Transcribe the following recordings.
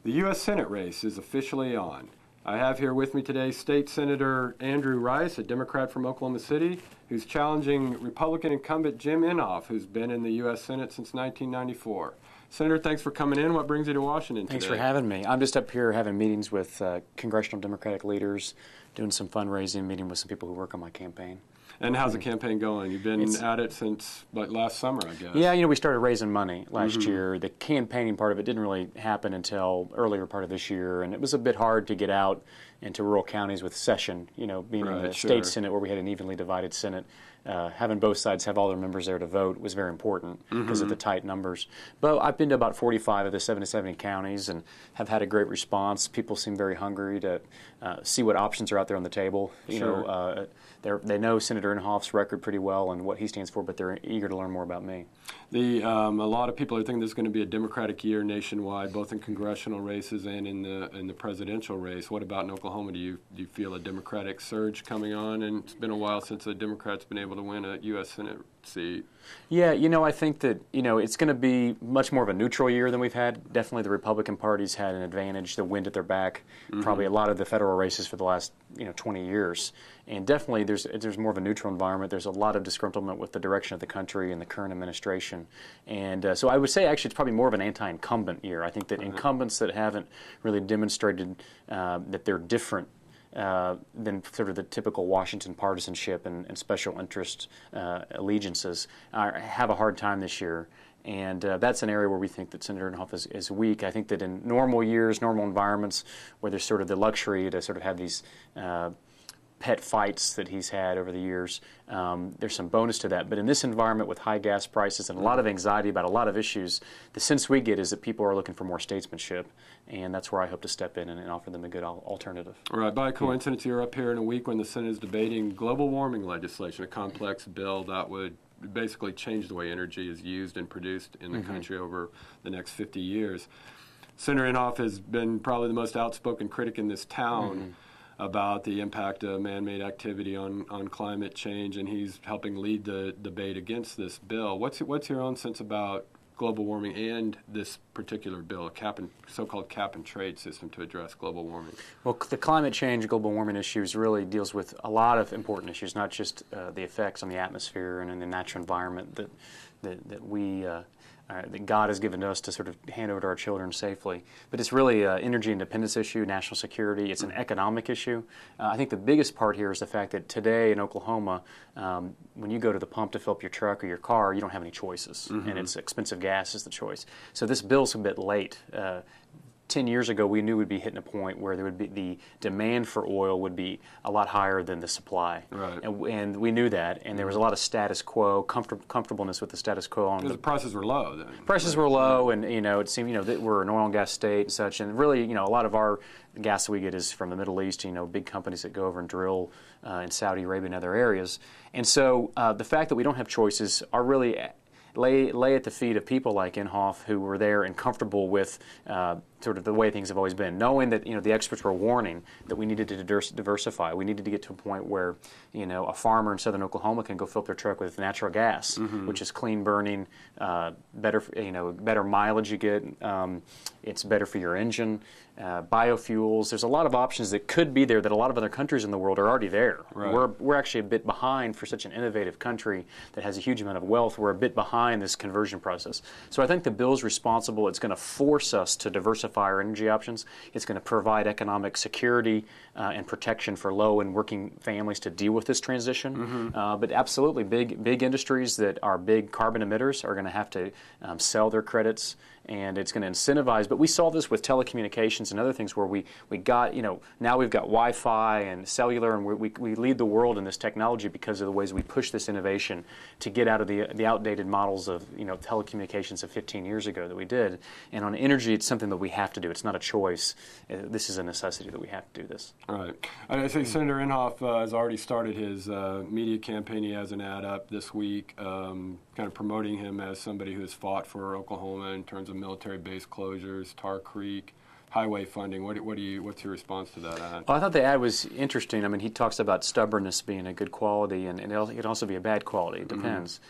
The U.S. Senate race is officially on. I have here with me today State Senator Andrew Rice, a Democrat from Oklahoma City, who's challenging Republican incumbent Jim Inhofe, who's been in the U.S. Senate since 1994. Senator, thanks for coming in. What brings you to Washington today? Thanks for having me. I'm just up here having meetings with congressional Democratic leaders, doing some fundraising, meeting with some people who work on my campaign. And how's the campaign going? You've been at it since like last summer, I guess. Yeah, we started raising money last year. The campaigning part of it didn't really happen until earlier part of this year, and it was a bit hard to get out into rural counties with session, being in the state Senate where we had an evenly divided Senate. Having both sides have all their members there to vote was very important because of the tight numbers. But I've been to about 45 of the 70 counties and have had a great response. People seem very hungry to see what options are out there on the table. They know Senator Inhofe's record pretty well and what he stands for, but they're eager to learn more about me. A lot of people are thinking there's going to be a Democratic year nationwide, both in congressional races and in the presidential race. What about in Oklahoma? Do you feel a Democratic surge coming on? And it's been a while since a Democrat's been able to win a U.S. Senate seat. Yeah, I think that, it's going to be much more of a neutral year than we've had. Definitely the Republican Party's had an advantage, the wind at their back, probably a lot of the federal races for the last, 20 years. And definitely there's more of a neutral environment. There's a lot of disgruntlement with the direction of the country and the current administration. And so I would say actually it's probably more of an anti-incumbent year. I think that incumbents that haven't really demonstrated that they're different than sort of the typical Washington partisanship and special interest allegiances have a hard time this year. And that's an area where we think that Senator Inhofe is weak. I think that in normal years, normal environments, where there's sort of the luxury to sort of have these pet fights that he's had over the years, there's some bonus to that. But in this environment with high gas prices and a lot of anxiety about a lot of issues, the sense we get is that people are looking for more statesmanship, and that's where I hope to step in and offer them a good alternative. Right. By coincidence, you're up here in a week when the Senate is debating global warming legislation, a complex bill that would basically change the way energy is used and produced in the country over the next 50 years. Senator Inhofe has been probably the most outspoken critic in this town about the impact of man-made activity on climate change, and he's helping lead the debate against this bill. What's your own sense about global warming and this particular bill, a so-called cap-and-trade system to address global warming? Well, the climate change, global warming issues really deals with a lot of important issues, not just the effects on the atmosphere and in the natural environment that God has given to us to sort of hand over to our children safely. But it's really an energy independence issue, national security. It's an economic issue. I think the biggest part here is the fact that today in Oklahoma, when you go to the pump to fill up your truck or your car, you don't have any choices, and it's expensive gas is the choice. So this bill's a bit late. 10 years ago, we knew we'd be hitting a point where there would be the demand for oil would be a lot higher than the supply. Right. And we knew that, and there was a lot of status quo, comfortableness with the status quo. Because the prices were low then. Prices were low, and it seemed that we're an oil and gas state and such, and really a lot of our gas that we get is from the Middle East. Big companies that go over and drill in Saudi Arabia and other areas, and so the fact that we don't have choices are really lay at the feet of people like Inhofe who were there and comfortable with sort of the way things have always been, knowing that the experts were warning that we needed to diversify. We needed to get to a point where a farmer in southern Oklahoma can go fill up their truck with natural gas, which is clean burning, better mileage you get. It's better for your engine. Biofuels. There's a lot of options that could be there that a lot of other countries in the world are already there. Right. We're actually a bit behind for such an innovative country that has a huge amount of wealth. We're a bit behind this conversion process. So I think the bill's responsible. It's going to force us to diversify our energy options. It's going to provide economic security and protection for low and working families to deal with this transition. But absolutely, big industries that are big carbon emitters are going to have to sell their credits, and it's going to incentivize. But we saw this with telecommunications and other things where we got, now we've got Wi-Fi and cellular, and we lead the world in this technology because of the ways we push this innovation to get out of the outdated models of telecommunications of 15 years ago that we did. And on energy, it's something that we have to do. It's not a choice. This is a necessity that we have to do this. All right. I think Senator Inhofe has already started his media campaign. He has an ad up this week kind of promoting him as somebody who has fought for Oklahoma in terms of military base closures, Tar Creek, highway funding. What's your response to that ad? Well, I thought the ad was interesting. I mean, he talks about stubbornness being a good quality, and it can also be a bad quality. It depends.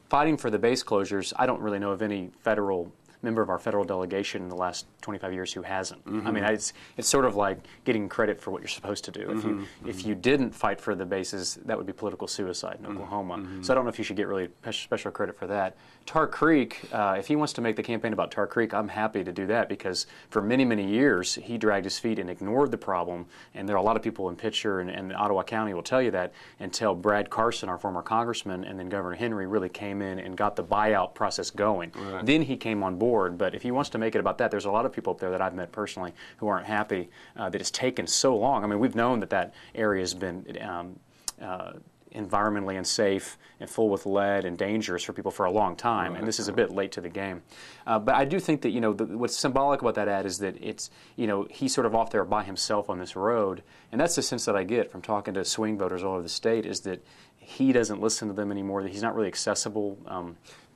Fighting for the base closures, I don't really know of any federal member of our federal delegation in the last 25 years who hasn't. I mean, it's sort of like getting credit for what you're supposed to do. If you didn't fight for the bases, that would be political suicide in Oklahoma. So I don't know if you should get really special credit for that. Tar Creek, if he wants to make the campaign about Tar Creek, I'm happy to do that, because for many, many years he dragged his feet and ignored the problem. And there are a lot of people in Pitcher and Ottawa County will tell you that, until Brad Carson, our former congressman, and then Governor Henry really came in and got the buyout process going. Right. Then he came on board. But if he wants to make it about that, there's a lot of people up there that I've met personally who aren't happy that it's taken so long. I mean, we've known that area has been environmentally unsafe and full with lead and dangerous for people for a long time, and this is a bit late to the game. But I do think that, what's symbolic about that ad is that it's, he's sort of off there by himself on this road, and that's the sense that I get from talking to swing voters all over the state, is that he doesn't listen to them anymore, that he's not really accessible.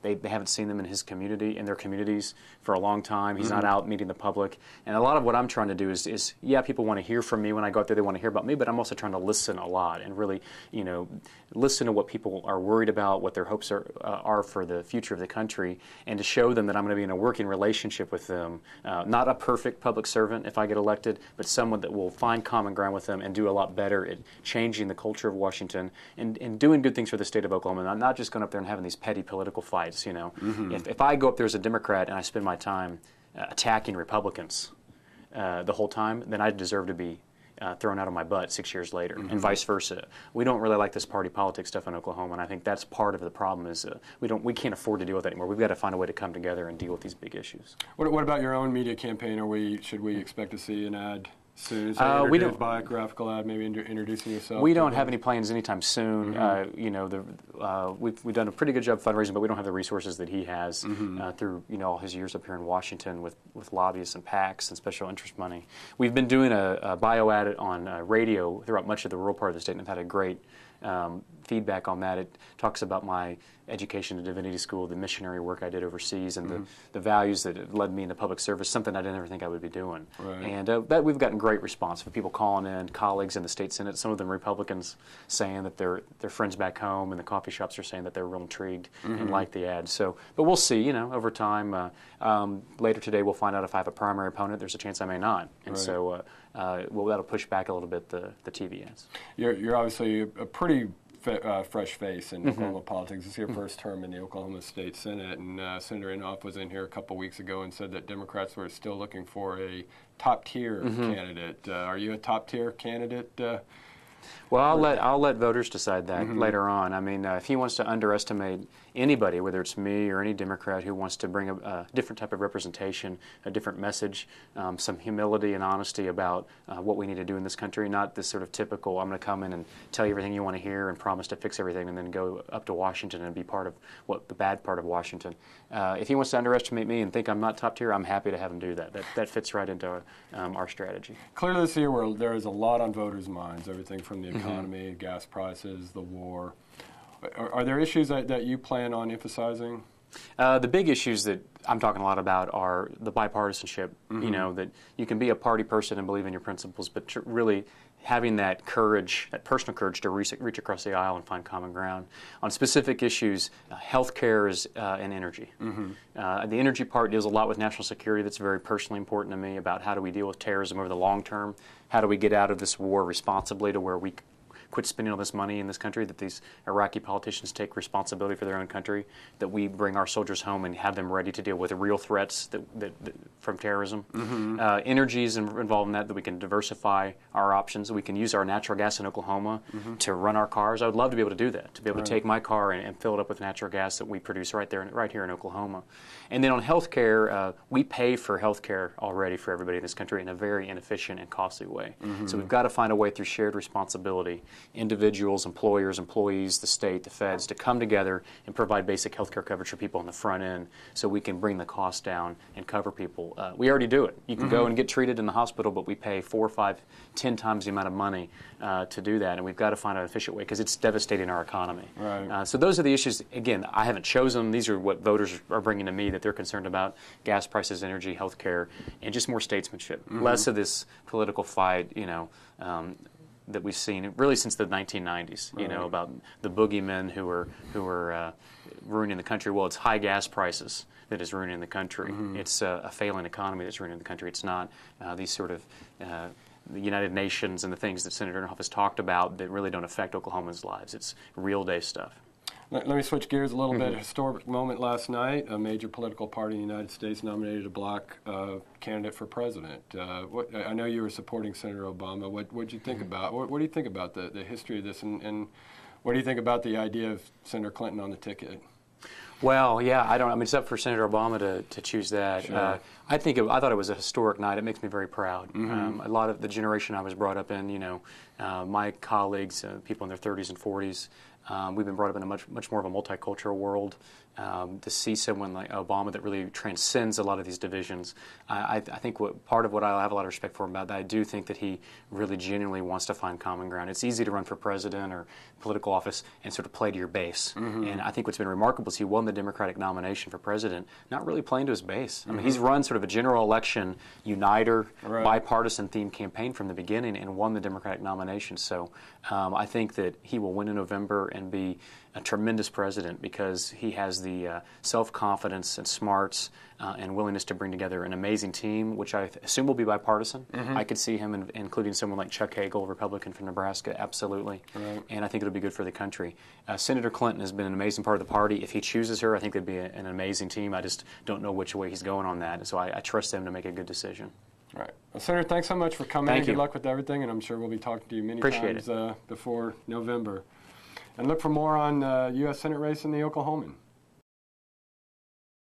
They haven't seen them in his community, in their communities, for a long time. He's not out meeting the public. And a lot of what I'm trying to do is people want to hear from me when I go out there. They want to hear about me, but I'm also trying to listen a lot and really, listen to what people are worried about, what their hopes are for the future of the country, and to show them that I'm going to be in a working relationship with them. Not a perfect public servant if I get elected, but someone that will find common ground with them and do a lot better at changing the culture of Washington and doing good things for the state of Oklahoma. I'm not just going up there and having these petty political fights. If I go up there as a Democrat and I spend my time attacking Republicans the whole time, then I deserve to be thrown out of my butt 6 years later, and vice versa. We don't really like this party politics stuff in Oklahoma, and I think that's part of the problem. Is we can't afford to deal with that anymore. We've got to find a way to come together and deal with these big issues. What about your own media campaign? Should we expect to see an ad soon? We don't. Biographical ad, maybe introducing yourself. We don't have any plans anytime soon. We've done a pretty good job fundraising, but we don't have the resources that he has through all his years up here in Washington with lobbyists and PACs and special interest money. We've been doing a bio ad on radio throughout much of the rural part of the state, and have had a great feedback on that. It talks about my education at Divinity School, the missionary work I did overseas, and the values that have led me into public service, something I didn't ever think I would be doing. Right. And that we've gotten great response from people calling in, colleagues in the state Senate, some of them Republicans, saying that their friends back home in the coffee shops are saying that they're real intrigued and like the ad. So, but we'll see, over time. Later today we'll find out if I have a primary opponent. There's a chance I may not. And so that'll push back a little bit the TV ads. You're obviously a pretty fresh face in Oklahoma politics. This is your first term in the Oklahoma State Senate, and Senator Inhofe was in here a couple weeks ago and said that Democrats were still looking for a top-tier candidate. Are you a top-tier candidate? Well, I'll let voters decide that later on. I mean, if he wants to underestimate anybody, whether it's me or any Democrat who wants to bring a different type of representation, a different message, some humility and honesty about what we need to do in this country, not this sort of typical, I'm going to come in and tell you everything you want to hear and promise to fix everything and then go up to Washington and be part of the bad part of Washington. If he wants to underestimate me and think I'm not top tier, I'm happy to have him do that. That fits right into our strategy. Clearly this year where there is a lot on voters' minds, everything from the economy, gas prices, the war. Are there issues that you plan on emphasizing? The big issues that I'm talking a lot about are the bipartisanship, that you can be a party person and believe in your principles, but really having that courage, that personal courage to reach across the aisle and find common ground. On specific issues, healthcare and energy. The energy part deals a lot with national security. That's very personally important to me, about how do we deal with terrorism over the long term, how do we get out of this war responsibly to where we quit spending all this money in this country, that these Iraqi politicians take responsibility for their own country, that we bring our soldiers home and have them ready to deal with the real threats that from terrorism. Energy is involved in that we can diversify our options. We can use our natural gas in Oklahoma to run our cars. I would love to be able to do that, to be able to take my car and fill it up with natural gas that we produce right here in Oklahoma. And then on health care, we pay for health care already for everybody in this country in a very inefficient and costly way. So we've got to find a way through shared responsibility, individuals, employers, employees, the state, the feds, to come together and provide basic health care coverage for people on the front end so we can bring the cost down and cover people. We already do it. You can go and get treated in the hospital, but we pay 4, 5, 10 times the amount of money to do that, and we've got to find an efficient way because it's devastating our economy. Right. So those are the issues. Again, I haven't chosen them. These are what voters are bringing to me that they're concerned about: gas prices, energy, health care, and just more statesmanship. Less of this political fight, that we've seen really since the 1990s. About the boogeymen who were ruining the country? Well, it's high gas prices that is ruining the country. It's a failing economy that's ruining the country. It's not these sort of the United Nations and the things that Senator Inhofe has talked about that really don't affect Oklahomans' lives. It's real-day stuff. Let me switch gears a little bit. A historic moment last night. A major political party in the United States nominated a black candidate for president. I know you were supporting Senator Obama. What did you think about? What do you think about the history of this, and what do you think about the idea of Senator Clinton on the ticket? Well, yeah, I mean, it's up for Senator Obama to choose that. Sure. I thought it was a historic night. It makes me very proud. A lot of the generation I was brought up in, my colleagues, people in their 30s and 40s, we've been brought up in a much more of a multicultural world. To see someone like Obama that really transcends a lot of these divisions, I think part of what I have a lot of respect for him about that, I do think that he really genuinely wants to find common ground. It's easy to run for president or political office and sort of play to your base. And I think what's been remarkable is he won the Democratic nomination for president, not really playing to his base. I mean, he's run sort of a general election uniter, bipartisan themed campaign from the beginning and won the Democratic nomination. So I think that he will win in November and be a tremendous president because he has the self-confidence and smarts and willingness to bring together an amazing team, which I assume will be bipartisan. I could see him including someone like Chuck Hagel, Republican from Nebraska, absolutely. And I think it'll be good for the country. Senator Clinton has been an amazing part of the party. If he chooses her, I think it'd be an amazing team. I just don't know which way he's going on that. And so I trust him to make a good decision. All right. Well, Senator, thanks so much for coming. Thank you. Good luck with everything, and I'm sure we'll be talking to you many Appreciate times before November. And look for more on U.S. Senate race in the Oklahoman.